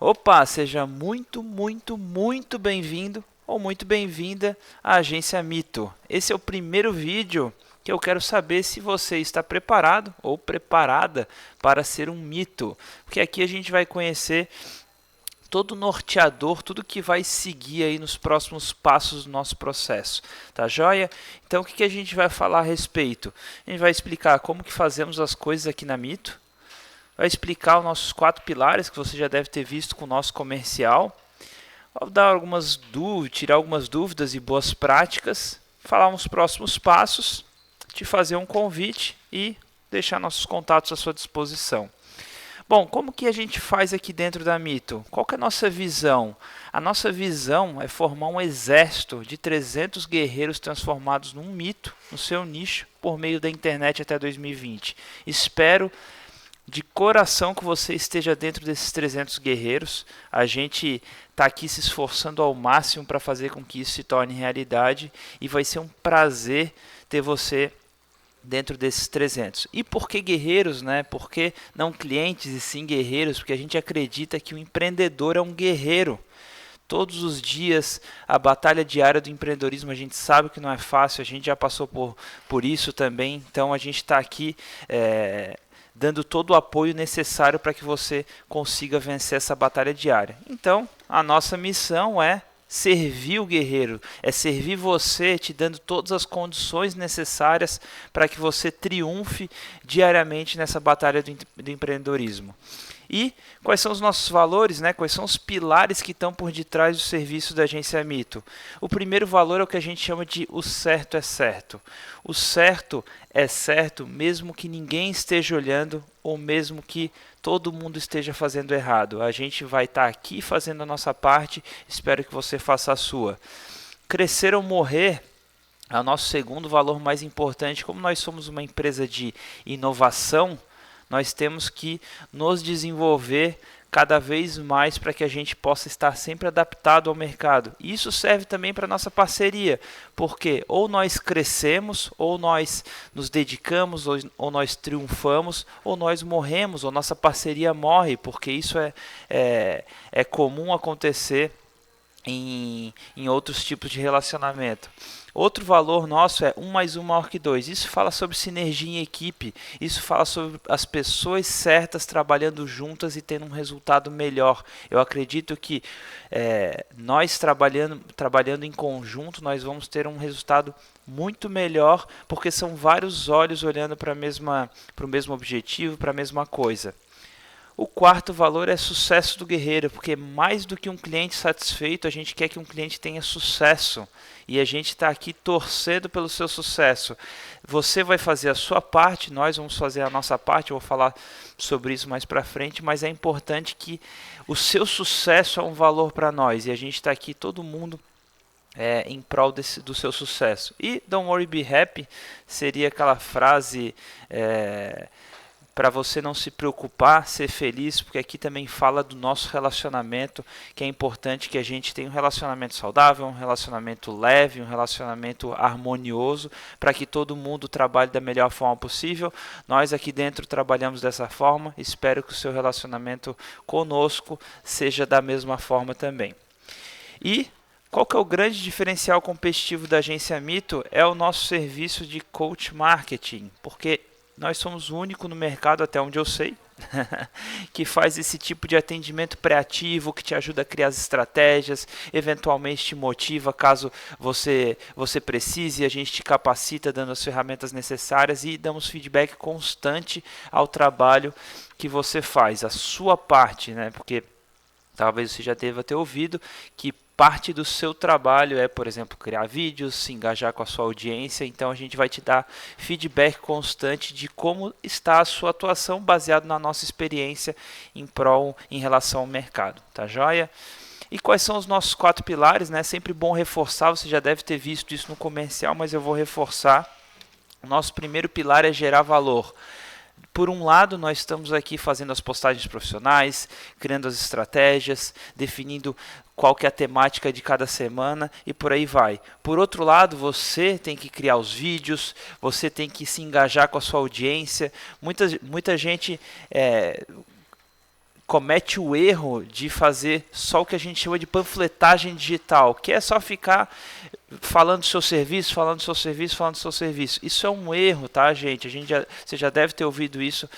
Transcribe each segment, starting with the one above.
Opa, seja muito bem-vindo ou muito bem-vinda à Agência Mito. Esse é o primeiro vídeo que eu quero saber se você está preparado ou preparada para ser um mito, porque aqui a gente vai conhecer todo o norteador, tudo que vai seguir aí nos próximos passos do nosso processo, tá joia? Então o que a gente vai falar a respeito? A gente vai explicar como que fazemos as coisas aqui na Mito, vai explicar os nossos 4 pilares que você já deve ter visto com o nosso comercial. Vou dar algumas dúvidas, tirar algumas dúvidas e boas práticas, falar uns próximos passos, te fazer um convite e deixar nossos contatos à sua disposição. Bom, como que a gente faz aqui dentro da Mito? Qual que é a nossa visão? A nossa visão é formar um exército de 300 guerreiros transformados num mito, no seu nicho, por meio da internet até 2020. Espero de coração que você esteja dentro desses 300 guerreiros. A gente está aqui se esforçando ao máximo para fazer com que isso se torne realidade e vai ser um prazer ter você dentro desses 300. E por que guerreiros, né? Por que não clientes e sim guerreiros? Porque a gente acredita que o empreendedor é um guerreiro. Todos os dias, a batalha diária do empreendedorismo, a gente sabe que não é fácil, a gente já passou por isso também, então a gente está aqui dando todo o apoio necessário para que você consiga vencer essa batalha diária. Então, a nossa missão é servir o guerreiro, é servir você, te dando todas as condições necessárias para que você triunfe diariamente nessa batalha do empreendedorismo. E quais são os nossos valores, né? Quais são os pilares que estão por detrás do serviço da Agência Mito? O primeiro valor é o que a gente chama de o certo é certo. O certo é certo mesmo que ninguém esteja olhando ou mesmo que todo mundo esteja fazendo errado. A gente vai estar aqui fazendo a nossa parte, espero que você faça a sua. Crescer ou morrer é o nosso segundo valor mais importante. Como nós somos uma empresa de inovação, nós temos que nos desenvolver cada vez mais para que a gente possa estar sempre adaptado ao mercado. Isso serve também para a nossa parceria, porque ou nós crescemos, ou nós nos dedicamos, ou nós triunfamos, ou nós morremos, ou nossa parceria morre, porque isso é comum acontecer em outros tipos de relacionamento. Outro valor nosso é 1 mais 1 maior que 2. Isso fala sobre sinergia em equipe, isso fala sobre as pessoas certas trabalhando juntas e tendo um resultado melhor. Eu acredito que nós trabalhando em conjunto, nós vamos ter um resultado muito melhor, porque são vários olhos olhando para o mesmo objetivo, para a mesma coisa. O quarto valor é sucesso do guerreiro, porque mais do que um cliente satisfeito, a gente quer que um cliente tenha sucesso. E a gente está aqui torcendo pelo seu sucesso. Você vai fazer a sua parte, nós vamos fazer a nossa parte, eu vou falar sobre isso mais para frente, mas é importante que o seu sucesso é um valor para nós. E a gente está aqui, todo mundo, em prol do seu sucesso. E Don't Worry Be Happy seria aquela frase para você não se preocupar, ser feliz, porque aqui também fala do nosso relacionamento, que é importante que a gente tenha um relacionamento saudável, um relacionamento leve, um relacionamento harmonioso, para que todo mundo trabalhe da melhor forma possível. Nós aqui dentro trabalhamos dessa forma, espero que o seu relacionamento conosco seja da mesma forma também. E qual que é o grande diferencial competitivo da Agência Mito? É o nosso serviço de coach marketing, porque nós somos o único no mercado, até onde eu sei, que faz esse tipo de atendimento pré-ativo, que te ajuda a criar as estratégias, eventualmente te motiva caso você precise, a gente te capacita dando as ferramentas necessárias e damos feedback constante ao trabalho que você faz, a sua parte, né? Porque talvez você já deva ter ouvido que parte do seu trabalho é, por exemplo, criar vídeos, se engajar com a sua audiência. Então a gente vai te dar feedback constante de como está a sua atuação baseado na nossa experiência em relação ao mercado, tá joia? E quais são os nossos 4 pilares, né? Sempre bom reforçar, você já deve ter visto isso no comercial, mas eu vou reforçar. O nosso primeiro pilar é gerar valor. Por um lado, nós estamos aqui fazendo as postagens profissionais, criando as estratégias, definindo qual que é a temática de cada semana e por aí vai. Por outro lado, você tem que criar os vídeos, você tem que se engajar com a sua audiência. Muita gente comete o erro de fazer só o que a gente chama de panfletagem digital, que é só ficar falando do seu serviço, falando do seu serviço, falando do seu serviço. Isso é um erro, tá, gente? Você já deve ter ouvido isso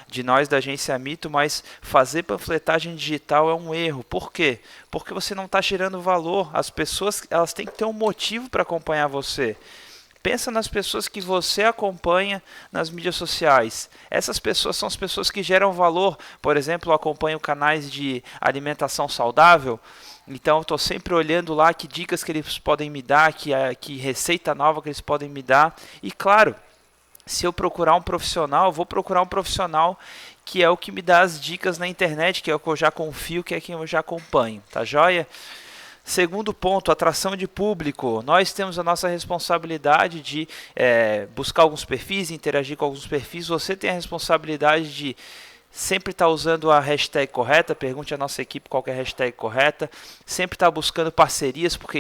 de nós da agência Mito, mas fazer panfletagem digital é um erro. Por quê? Porque você não está gerando valor. As pessoas, elas têm que ter um motivo para acompanhar você. Pensa nas pessoas que você acompanha nas mídias sociais. Essas pessoas são as pessoas que geram valor. Por exemplo, eu acompanho canais de alimentação saudável. Então, estou sempre olhando lá que dicas que eles podem me dar, que receita nova que eles podem me dar. E, claro, se eu procurar um profissional, eu vou procurar um profissional que é o que me dá as dicas na internet, que é o que eu já confio, que é quem eu já acompanho. Tá joia? Segundo ponto, atração de público. Nós temos a nossa responsabilidade de buscar alguns perfis, interagir com alguns perfis. Você tem a responsabilidade de sempre estar usando a hashtag correta. Pergunte à nossa equipe qual é a hashtag correta. Sempre estar buscando parcerias, porque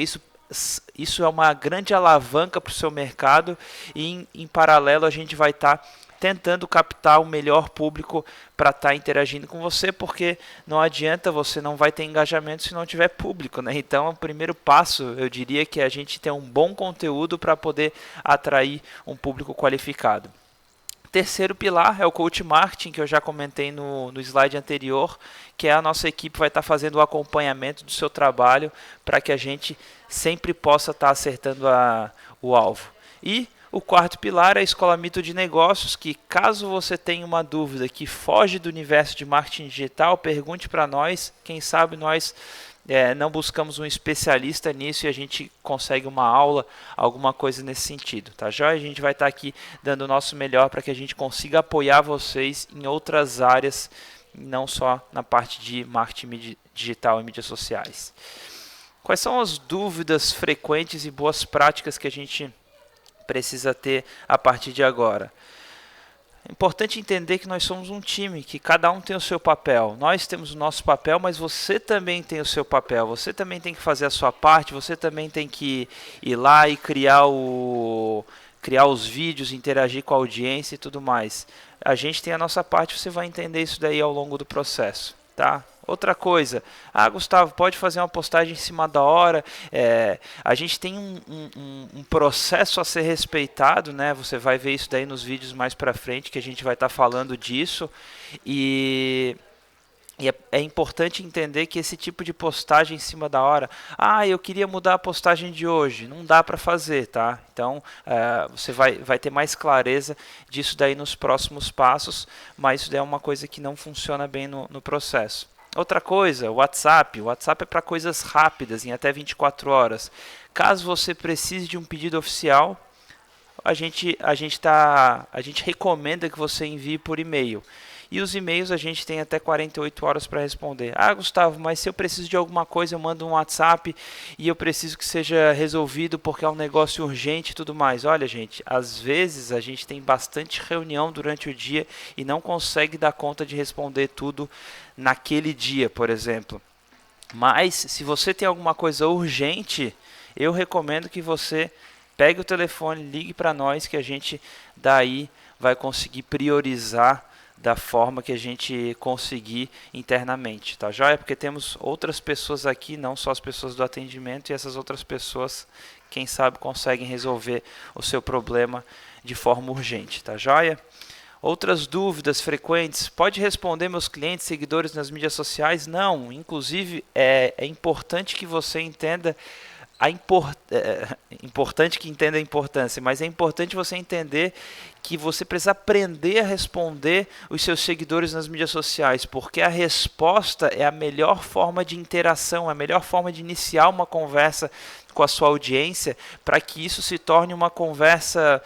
isso é uma grande alavanca para o seu mercado. E em paralelo a gente vai estar tentando captar o melhor público para estar interagindo com você, porque não adianta, você não vai ter engajamento se não tiver público, né? Então, o primeiro passo, eu diria que é a gente ter um bom conteúdo para poder atrair um público qualificado. Terceiro pilar é o coach marketing, que eu já comentei no slide anterior, que é a nossa equipe vai estar fazendo o acompanhamento do seu trabalho para que a gente sempre possa estar acertando o alvo. E o quarto pilar é a Escola Mito de Negócios, que caso você tenha uma dúvida que foge do universo de marketing digital, pergunte para nós, quem sabe nós não buscamos um especialista nisso e a gente consegue uma aula, alguma coisa nesse sentido, tá joia? A gente vai estar aqui dando o nosso melhor para que a gente consiga apoiar vocês em outras áreas, não só na parte de marketing digital e mídias sociais. Quais são as dúvidas frequentes e boas práticas que a gente precisa ter a partir de agora? É importante entender que nós somos um time, que cada um tem o seu papel. Nós temos o nosso papel, mas você também tem o seu papel. Você também tem que fazer a sua parte, você também tem que ir lá e criar os vídeos, interagir com a audiência e tudo mais. A gente tem a nossa parte, você vai entender isso daí ao longo do processo, tá? Outra coisa, Gustavo, pode fazer uma postagem em cima da hora, a gente tem um processo a ser respeitado, né? Você vai ver isso daí nos vídeos mais pra frente, que a gente vai estar falando disso, e é importante entender que esse tipo de postagem em cima da hora, eu queria mudar a postagem de hoje, não dá para fazer, tá? Então, você vai ter mais clareza disso daí nos próximos passos, mas isso daí é uma coisa que não funciona bem no processo. Outra coisa, o WhatsApp é para coisas rápidas, em até 24 horas. Caso você precise de um pedido oficial, a gente recomenda que você envie por e-mail. E os e-mails a gente tem até 48 horas para responder. Gustavo, mas se eu preciso de alguma coisa, eu mando um WhatsApp e eu preciso que seja resolvido porque é um negócio urgente e tudo mais. Olha, gente, às vezes a gente tem bastante reunião durante o dia e não consegue dar conta de responder tudo naquele dia, por exemplo. Mas se você tem alguma coisa urgente, eu recomendo que você pegue o telefone, ligue para nós, que a gente daí vai conseguir priorizar da forma que a gente conseguir internamente, tá joia? Porque temos outras pessoas aqui, não só as pessoas do atendimento, e essas outras pessoas, quem sabe, conseguem resolver o seu problema de forma urgente, tá joia? Outras dúvidas frequentes, pode responder meus clientes, seguidores nas mídias sociais? Não, inclusive é importante que você entenda importante que entenda a importância, mas é importante você entender que você precisa aprender a responder os seus seguidores nas mídias sociais, porque a resposta é a melhor forma de interação, a melhor forma de iniciar uma conversa com a sua audiência, para que isso se torne uma conversa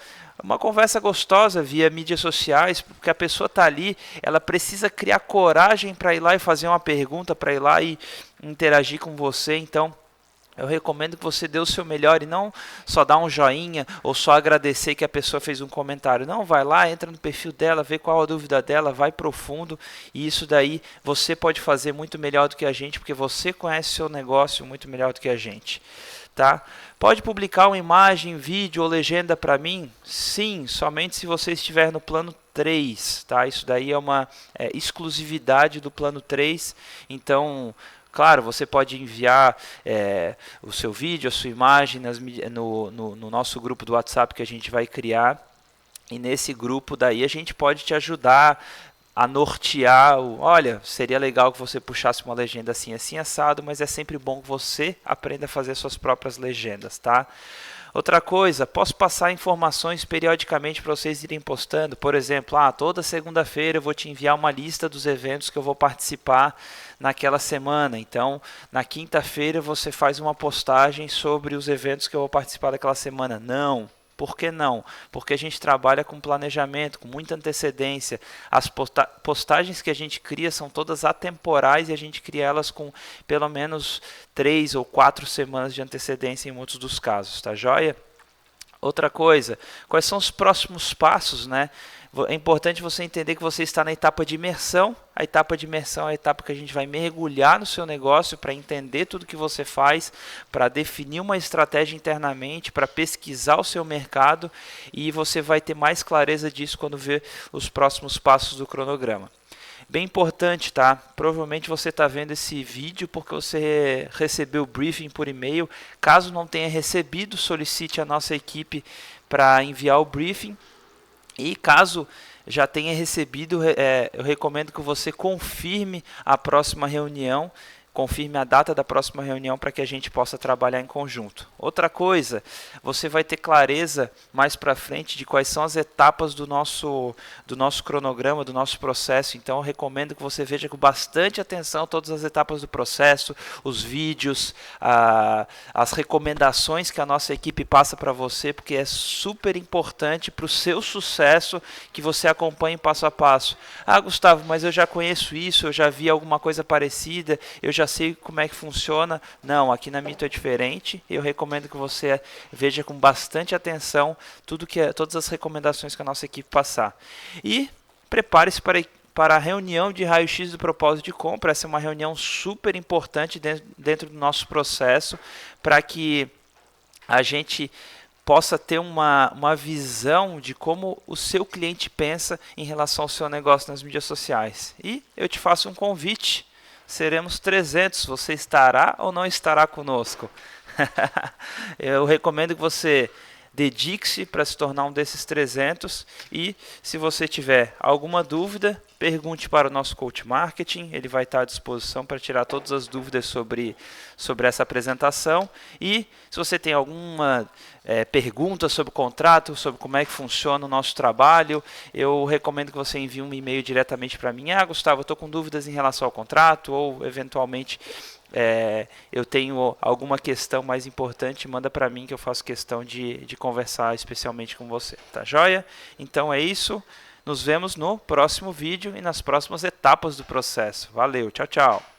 gostosa via mídias sociais, porque a pessoa está ali, ela precisa criar coragem para ir lá e fazer uma pergunta, para ir lá e interagir com você. Então, eu recomendo que você dê o seu melhor e não só dar um joinha ou só agradecer que a pessoa fez um comentário. Não, vai lá, entra no perfil dela, vê qual a dúvida dela, vai profundo, e isso daí você pode fazer muito melhor do que a gente, porque você conhece o seu negócio muito melhor do que a gente. Tá? Pode publicar uma imagem, vídeo ou legenda para mim? Sim, somente se você estiver no plano 3, tá? Isso daí é uma exclusividade do plano 3, então... Claro, você pode enviar o seu vídeo, a sua imagem no nosso grupo do WhatsApp que a gente vai criar. E nesse grupo daí a gente pode te ajudar a nortear olha, seria legal que você puxasse uma legenda assim, assim, assado, mas é sempre bom que você aprenda a fazer suas próprias legendas, tá? Outra coisa, posso passar informações periodicamente para vocês irem postando. Por exemplo, toda segunda-feira eu vou te enviar uma lista dos eventos que eu vou participar naquela semana. Então, na quinta-feira você faz uma postagem sobre os eventos que eu vou participar daquela semana. Não. Por que não? Porque a gente trabalha com planejamento, com muita antecedência. As postagens que a gente cria são todas atemporais e a gente cria elas com pelo menos 3 ou 4 semanas de antecedência em muitos dos casos, tá joia? Outra coisa, quais são os próximos passos, né? É importante você entender que você está na etapa de imersão. A etapa de imersão é a etapa que a gente vai mergulhar no seu negócio para entender tudo que você faz, para definir uma estratégia internamente, para pesquisar o seu mercado, e você vai ter mais clareza disso quando ver os próximos passos do cronograma. Bem importante, tá? Provavelmente você está vendo esse vídeo porque você recebeu o briefing por e-mail. Caso não tenha recebido, solicite a nossa equipe para enviar o briefing. E caso já tenha recebido, eu recomendo que você confirme a próxima reunião, confirme a data da próxima reunião para que a gente possa trabalhar em conjunto. Outra coisa, você vai ter clareza mais para frente de quais são as etapas do nosso cronograma, do nosso processo. Então eu recomendo que você veja com bastante atenção todas as etapas do processo, os vídeos, as recomendações que a nossa equipe passa para você, porque é super importante para o seu sucesso que você acompanhe passo a passo. Gustavo, mas eu já conheço isso, eu já vi alguma coisa parecida, eu já sei como é que funciona. Não, aqui na Mito é diferente. Eu recomendo que você veja com bastante atenção todas as recomendações que a nossa equipe passar. E prepare-se para a reunião de raio-x do propósito de compra. Essa é uma reunião super importante dentro do nosso processo, para que a gente possa ter uma visão de como o seu cliente pensa em relação ao seu negócio nas mídias sociais. E eu te faço um convite. Seremos 300, você estará ou não estará conosco? Eu recomendo que você dedique-se para se tornar um desses 300, e se você tiver alguma dúvida, pergunte para o nosso coach marketing, ele vai estar à disposição para tirar todas as dúvidas sobre essa apresentação. E se você tem alguma pergunta sobre o contrato, sobre como é que funciona o nosso trabalho, eu recomendo que você envie um e-mail diretamente para mim. Gustavo, eu estou com dúvidas em relação ao contrato, ou eventualmente eu tenho alguma questão mais importante, manda para mim que eu faço questão de conversar especialmente com você, tá joia? Então é isso, nos vemos no próximo vídeo e nas próximas etapas do processo. Valeu, tchau, tchau!